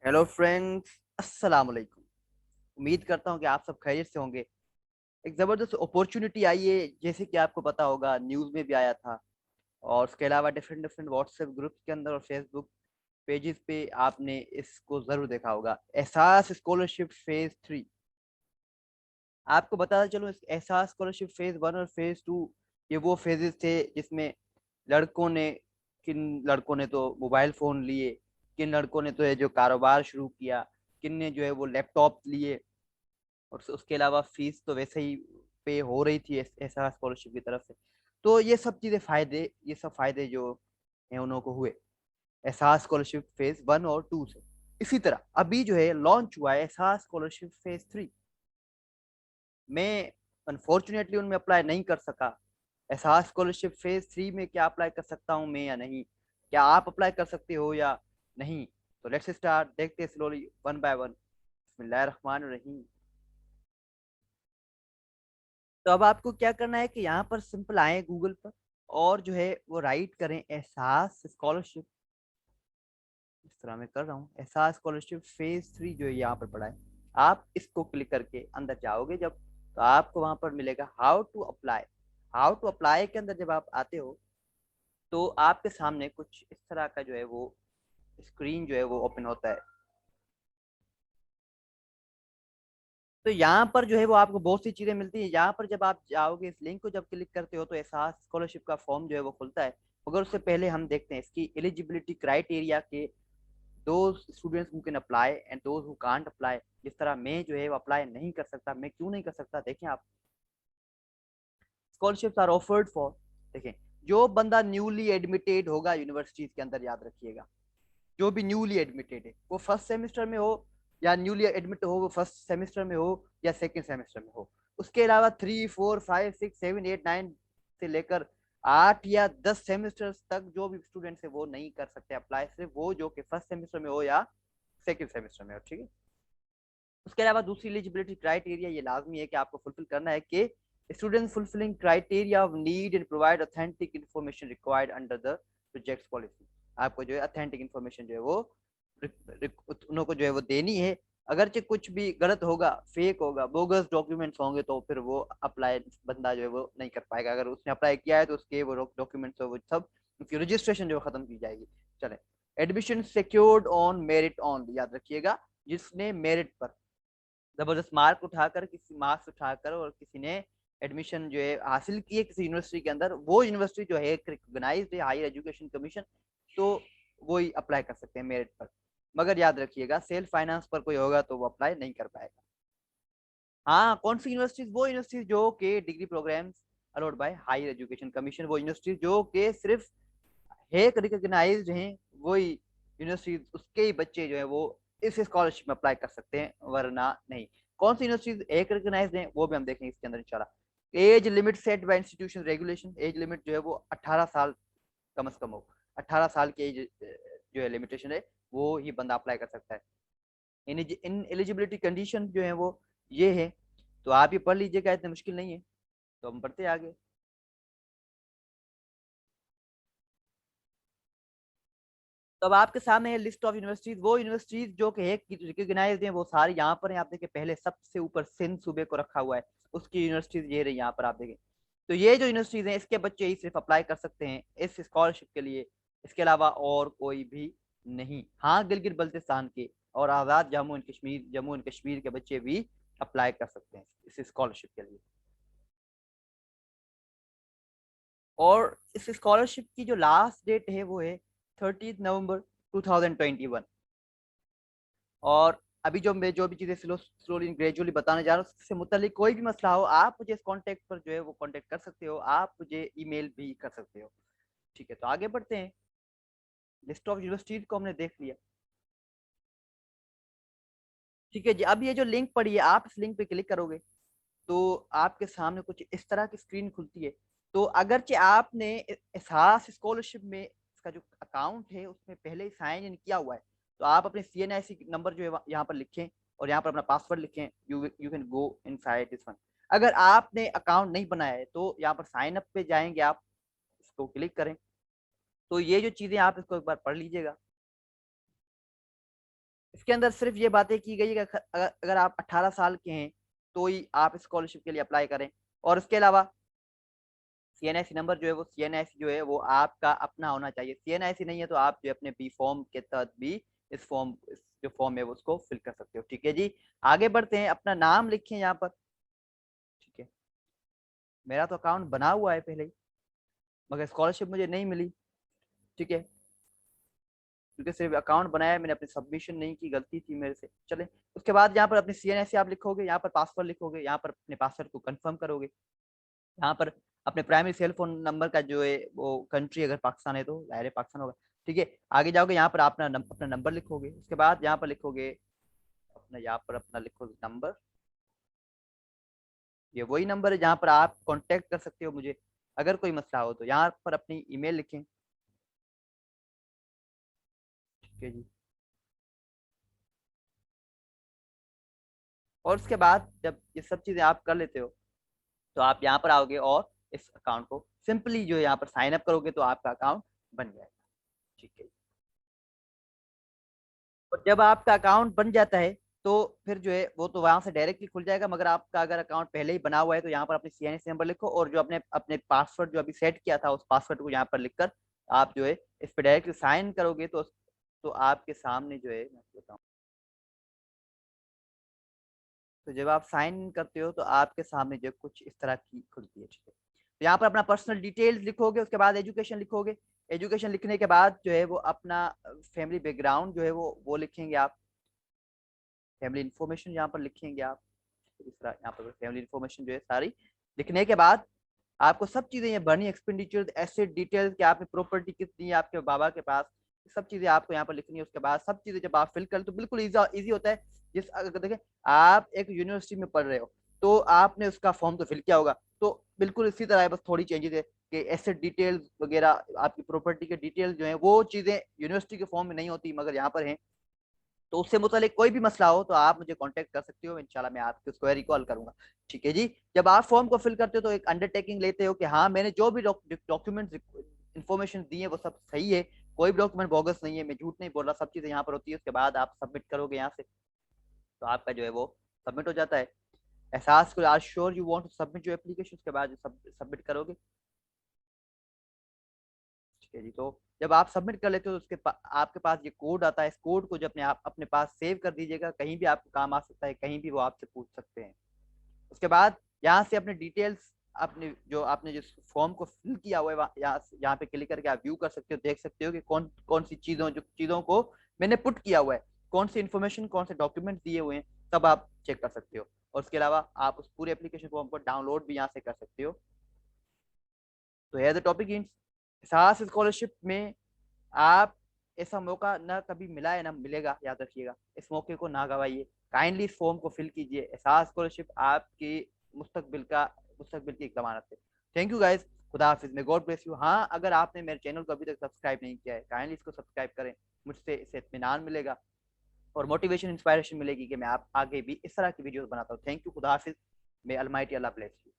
Hello friends, अस्सलाम वालेकुम। उम्मीद करता हूँ कि आप सब खैरियत से होंगे। एक ज़बरदस्त अपॉर्चुनिटी आई है, जैसे कि आपको पता होगा, न्यूज़ में भी आया था। और उसके अलावा डिफरेंट डिफरेंट व्हाट्सएप ग्रुप्स के अंदर और फेसबुक पेजेस पे आपने इसको ज़रूर देखा होगा। एहसास स्कॉलरशिप फेज़ 3। आपको बताता चलूँ, इस एहसास स्कॉलरशिप फेज़ 1 और फेज़ 2 ये वो फेजेस थे जिसमें लड़कों ने किन लड़कों ने तो मोबाइल फ़ोन लिए, किन लड़कों ने तो ये जो कारोबार शुरू किया, किन ने जो है वो लैपटॉप लिए। और उसके अलावा फीस तो वैसे ही पे हो रही थी एहसास स्कॉलरशिप की तरफ से। तो ये सब फायदे जो हैं उन लोगों को हुए एहसास स्कॉलरशिप फेज़ 1 और 2 से। इसी तरह अभी जो है लॉन्च हुआ है एहसास स्कॉलरशिप फेज़ 3। मैं अनफॉर्चुनेटली उनमें अप्लाई नहीं कर सका। एहसास स्कॉलरशिप फेज़ 3 में क्या अप्लाई कर सकता हूँ मैं या नहीं, क्या आप अप्लाई कर सकते हो या नहीं? तो लेट्स स्टार्ट, देखते हैं स्लोली वन बाय वन। बिस्मिल्लाहिर्रहमानिर्रहीम। तो अब आपको क्या करना है कि यहाँ पर सिंपल आए गूगल पर और जो है वो राइट करें एहसास स्कॉलरशिप। इस तरह मैं कर रहा हूँ, एहसास स्कॉलरशिप फेज़ 3 जो है यहाँ पर पड़ा है। आप इसको क्लिक करके अंदर जाओगे जब, तो आपको वहां पर मिलेगा how to apply. How to apply के अंदर जब आप आते हो तो आपके सामने कुछ इस तरह का जो है वो स्क्रीन जो है वो ओपन होता है। तो यहाँ पर जो है वो आपको बहुत सी चीज़ें मिलती हैं। यहाँ पर जब आप जाओगे, इस लिंक को जब क्लिक करते हो तो एहसास स्कॉलरशिप का फॉर्म जो है वो खुलता है। मगर उससे पहले हम देखते हैं इसकी एलिजिबिलिटी क्राइटेरिया के, those students who can apply and those who can't apply. जिस तरह मैं जो है वो अप्लाई नहीं कर सकता, मैं क्यों नहीं कर सकता, देखें आप। स्कॉलरशिप्स आर ऑफर्ड फॉर, देखें, जो बंदा न्यूली एडमिटेड होगा यूनिवर्सिटीज के अंदर, याद रखिएगा, जो भी न्यूली एडमिटेड है, वो फर्स्ट सेमेस्टर में हो या न्यूली एडमिट हो वो फर्स्ट सेमेस्टर में हो या सेकंड सेमेस्टर में हो। उसके अलावा 3, 4, 5, 6, 7, 8, 9 से लेकर 8 या 10 सेमेस्टर तक जो भी स्टूडेंट्स है वो नहीं कर सकते अप्लाई, सिर्फ वो जो कि फर्स्ट सेमेस्टर में हो या सेकंड सेमेस्टर में हो, ठीक है। उसके अलावा दूसरी एलिजिबिलिटी क्राइटेरिया ये लाजमी है कि आपको फुलफिल करना है कि students fulfilling criteria of need and provide authentic information required under the project policy. आपको जो है ऑथेंटिक इन्फॉर्मेशन जो है वो उनको जो है वो देनी है। अगरचे कुछ भी गलत होगा, फेक होगा, बोगस डॉक्यूमेंट्स होंगे तो फिर वो अप्लाई बंदा जो है वो नहीं कर पाएगा। अगर उसने अप्लाई किया है तो उसके वो डॉक्यूमेंट्स वो सब, उसकी रजिस्ट्रेशन जो खत्म की जाएगी। चले, admission secured on merit only, याद रखिएगा, जिसने मेरिट पर जबरदस्त मार्क उठाकर, किसी मार्क्स उठाकर और किसी ने एडमिशन जो है हासिल की है किसी यूनिवर्सिटी के अंदर, वो यूनिवर्सिटी जो है रिकॉग्नाइज्ड है हायर एजुकेशन कमीशन, तो वो ही अप्लाई कर सकते हैं मेरिट पर। मगर याद रखिएगा सेल्फ फाइनेंस पर कोई होगा तो वो अप्लाई नहीं कर पाएगा। हाँ, कौन सी यूनिवर्सिटीज? वो यूनिवर्सिटीज जो के degree programmes allowed by higher education commission, वो यूनिवर्सिटीज जो के सिर्फ एक रिकॉग्नाइज्ड हैं, वही यूनिवर्सिटीज, उसके ही बच्चे जो है वो इस स्कॉलरशिप में अप्लाई कर सकते हैं, वरना नहीं। कौन सी यूनिवर्सिटीज एक रिकॉग्नाइज्ड हैं वो भी हम देखेंगे इसके अंदर इंशाल्लाह। Age limit set by institution regulation, age limit जो है वो 18 साल कम से कम हो। 18 साल की एज जो है लिमिटेशन है, वो ही बंदा अप्लाई कर सकता है। इन एलिजिबिलिटी कंडीशन जो है वो ये है, तो आप ये पढ़ लीजिएगा, इतना मुश्किल नहीं है। तो हम पढ़ते आगे। तो अब आपके सामने है लिस्ट ऑफ यूनिवर्सिटीज, वो यूनिवर्सिटीज जो कि एक रिकॉग्नाइज्ड हैं वो सारी यहाँ पर हैं। आप देखिए पहले सबसे ऊपर सिंध सूबे को रखा हुआ है, उसकी यूनिवर्सिटीज ये रही यहाँ पर, आप देखें। तो ये जो यूनिवर्सिटीज हैं इसके बच्चे ही सिर्फ अप्लाई कर सकते हैं इस स्कॉलरशिप के लिए, इसके अलावा और कोई भी नहीं। हाँ, गिलगित बल्तिस्तान के और आज़ाद जम्मू एंड कश्मीर के बच्चे भी अप्लाई कर सकते हैं इस स्कॉलरशिप के लिए। और इस स्कॉलरशिप की जो लास्ट डेट है वो है 30 नवंबर 2021। और अभी जो मैं जो भी चीज़ें स्लोली ग्रेजुअली बताने जा रहा हूँ, उससे मुतालिक कोई भी मसला हो आप मुझे इस कॉन्टैक्ट पर जो है वो कॉन्टैक्ट कर सकते हो, आप मुझे ईमेल भी कर सकते हो। ठीक है, तो आगे बढ़ते हैं। लिस्ट ऑफ यूनिवर्सिटीज को हमने देख लिया। ठीक है जी, अब ये जो लिंक पड़ी है, आप इस लिंक पे क्लिक करोगे तो आपके सामने कुछ इस तरह की स्क्रीन खुलती है। तो अगरचे आपने एहसास स्कॉलरशिप में इसका जो अकाउंट है उसमें पहले ही साइन इन किया हुआ है, तो आप अपने CNIC नंबर जो है यहाँ पर लिखें और यहाँ पर अपना पासवर्ड लिखें। You you can go inside this one. अगर आपने अकाउंट नहीं बनाया है तो यहाँ पर साइन अप पे जाएंगे, आप इसको क्लिक करें। तो ये जो चीज़ें आप इसको एक बार पढ़ लीजिएगा। इसके अंदर सिर्फ ये बातें की गई है कि अगर आप 18 साल के हैं तो ही आप स्कॉलरशिप के लिए अप्लाई करें। और उसके अलावा सीएनआईसी नंबर जो है वो सीएनआईसी जो है वो आपका अपना होना चाहिए। सीएनआईसी नहीं है तो आप जो अपने बी फॉर्म के तहत भी इस जो फॉर्म है वो उसको फिल कर सकते हो। ठीक है जी, आगे बढ़ते हैं। अपना नाम लिखें यहाँ पर। ठीक है, मेरा तो अकाउंट बना हुआ है पहले ही, मगर स्कॉलरशिप मुझे नहीं मिली। ठीक है, क्योंकि सिर्फ अकाउंट बनाया, मैंने अपनी सबमिशन नहीं की, गलती थी मेरे से। चले, उसके बाद यहाँ पर अपनी सीएनआईसी आप लिखोगे, यहाँ पर पासवर्ड लिखोगे, यहाँ पर अपने पासवर्ड को कंफर्म करोगे, यहाँ पर अपने प्राइमरी सेल फोन नंबर का जो है वो कंट्री अगर पाकिस्तान है तो दायरे पाकिस्तान होगा। ठीक है, आगे जाओगे, यहाँ पर अपना नंबर लिखोगे। उसके बाद यहाँ पर लिखोगे अपना, यहाँ पर अपना लिखोगे नंबर। ये वही नंबर है जहाँ पर आप कांटेक्ट कर सकते हो मुझे अगर कोई मसला हो तो। यहाँ पर अपनी ईमेल लिखें। ठीक है जी, और उसके बाद जब ये सब चीज़ें आप कर लेते हो तो आप यहाँ पर आओगे और इस अकाउंट को सिंपली जो है यहाँ पर साइन अप करोगे तो आपका अकाउंट बन जाएगा। ठीक है, और जब आपका अकाउंट बन जाता है तो फिर जो है वो तो वहां से डायरेक्टली खुल जाएगा। मगर आपका अगर अकाउंट पहले ही बना हुआ है तो यहाँ पर अपनी सीएनएस नंबर लिखो, और जो अपने अपने पासवर्ड जो अभी सेट किया था उस पासवर्ड को यहाँ पर लिखकर आप जो है इस पर डायरेक्टली साइन करोगे तो आपके सामने जो है मैं बताऊँ, तो जब आप साइन इन करते हो तो आपके सामने जो कुछ इस तरह की खुलती है। ठीक है, तो यहाँ पर अपना पर्सनल डिटेल्स लिखोगे, उसके बाद एजुकेशन लिखोगे। एजुकेशन लिखने के बाद जो है वो अपना फैमिली बैकग्राउंड जो है वो लिखेंगे आप। फैमिली इन्फॉर्मेशन यहाँ पर लिखेंगे आप। इस तरह यहाँ पर फैमिली इन्फॉर्मेशन जो है सारी लिखने के बाद आपको सब चीजें ये भरनी, एक्सपेंडिचर, एसेट डिटेल्स, कि आपने प्रॉपर्टी कितनी है आपके बाबा के पास, सब चीजें आपको यहाँ पर लिखनी है। उसके बाद सब चीजें जब आप फिल कर तो बिल्कुल इजी होता है। जिस अगर देखें आप एक यूनिवर्सिटी में पढ़ रहे हो तो आपने उसका फॉर्म तो फिल किया होगा, तो बिल्कुल इसी तरह है, बस थोड़ी चेंजेस है कि एसेट डिटेल्स वगैरह, आपकी प्रॉपर्टी के डिटेल्स जो है वो चीजें यूनिवर्सिटी के फॉर्म में नहीं होती मगर यहाँ पर है। तो उससे मुतालिक कोई भी मसला हो तो आप मुझे कांटेक्ट कर सकते हो, इंशाल्लाह मैं आपकी उसको रिकॉल करूंगा। ठीक है जी, जब आप फॉर्म को फिल करते हो तो एक अंडरटेकिंग लेते हो कि हाँ मैंने जो भी डॉक्यूमेंट इन्फॉर्मेशन दी है वो सब सही है, कोई भी डॉक्यूमेंट बोगस नहीं है, मैं झूठ नहीं बोल रहा, सब चीजें यहाँ पर होती है। उसके बाद आप सबमिट करोगे यहाँ से तो आपका जो है वो सबमिट हो जाता है। एहसास को are sure you want to submit your application, उसके बाद सबमिट करोगे। ठीक है जी, तो जब आप सबमिट कर लेते हो तो आपके पास ये कोड आता है। इस कोड को जो आप अपने पास सेव कर दीजिएगा, कहीं भी आपको काम आ सकता है, कहीं भी वो आपसे पूछ सकते हैं। उसके बाद यहाँ से अपने डिटेल्स, अपने जो आपने जिस फॉर्म को फिल किया हुआ है यहाँ पे क्लिक करके आप व्यू कर सकते हो, देख सकते हो कि कौन कौन सी चीज़ों को मैंने पुट किया हुआ है, कौन सी इन्फॉर्मेशन, कौन से डॉक्यूमेंट दिए हुए हैं, सब आप चेक कर सकते हो। और उसके अलावा आप उस पूरे एप्लीकेशन फॉर्म को डाउनलोड भी यहाँ से कर सकते हो। तो है द टॉपिक इन एहसास स्कॉलरशिप में आप, ऐसा मौका ना कभी मिला है ना मिलेगा, याद रखिएगा, इस मौके को ना गवाइए। काइंडली इस फॉर्म को फिल कीजिए, एहसास स्कॉलरशिप आपकी मुस्तकबिल का मुस्तकबिल की एक जमानत है। थैंक यू गाइज, खुदा हाफिज में, गॉड ब्लेस यू। हाँ, अगर आपने मेरे चैनल को अभी तक सब्सक्राइब नहीं किया है काइंडली इसको सब्सक्राइब करें, मुझसे इससे इत्मीनान मिलेगा और मोटिवेशन इंस्पायरेशन मिलेगी कि मैं आप आगे भी इस तरह की वीडियोस बनाता हूँ। थैंक यू, खुदा हाफिज, मे अलमाइटी अल्लाह ब्लेस यू।